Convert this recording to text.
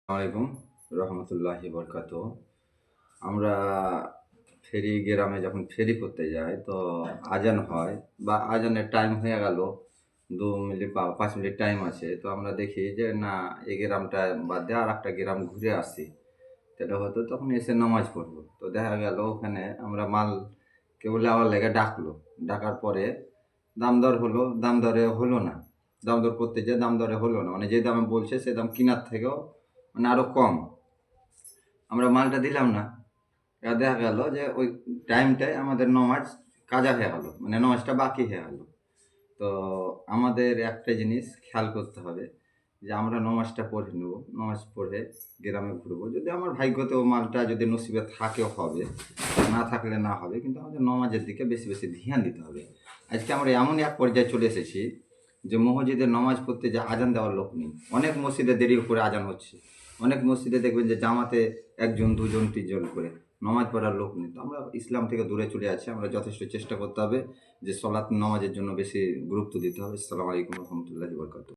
আলাইকুম রহমতুল্লাহি বরকাত। আমরা গ্রামে যখন ফেরি করতে যাই তো আজান হয় বা আজানের টাইম হয়ে গেল, 2 মিনিট বা 5 মিনিট টাইম আছে, তো আমরা দেখি যে না, এই গ্রামটা বাদ দিয়ে আর একটা গ্রাম ঘুরে আসি। সেটা হয়তো তখন এসে নামাজ পড়বো, তো দেখা গেল ওখানে আমরা মাল কেউ নেওয়ার লেগে ডাকলো। ডাকার পরে দাম দর হলো, দাম দরে হলো না। দাম দর করতে যেয়ে দাম দরে হলো না, মানে যে দামে বলছে সে দাম কিনার থেকেও মানে আরো কম। আমরা মালটা দিলাম না। এবার দেখা গেল যে ওই টাইমটায় আমাদের নমাজ কাজা হয়ে গেল, মানে নমাজটা বাকি হয়ে গেল। তো আমাদের একটা জিনিস খেয়াল করতে হবে যে আমরা নমাজটা পড়ে নেব, নমাজ পড়ে গ্রামে ঘুরবো। যদি আমার ভাগ্যতেও মালটা যদি নসিবে থাকেও হবে, না থাকলে না হবে, কিন্তু আমাদের নমাজের দিকে বেশি বেশি ধ্যান দিতে হবে। আজকে আমরা এমন এক পর্যায়ে চলে এসেছি যে মসজিদে নমাজ পড়তে যে আজান দেওয়ার লোক নেই। অনেক মসজিদে দেরি করে আজান হচ্ছে, অনেক মসজিদে দেখবেন যে জামাতে 1 জন 2 জন 3 জন করে, নমাজ পড়ার লোক নেই। তো আমরা ইসলাম থেকে দূরে চলে আছি। আমরা যথেষ্ট চেষ্টা করতে হবে যে সলাৎ নামাজের জন্য বেশি গুরুত্ব দিতে হবে। আসসালামু আলাইকুম রহমতুল্লাহি বরকাতুহু।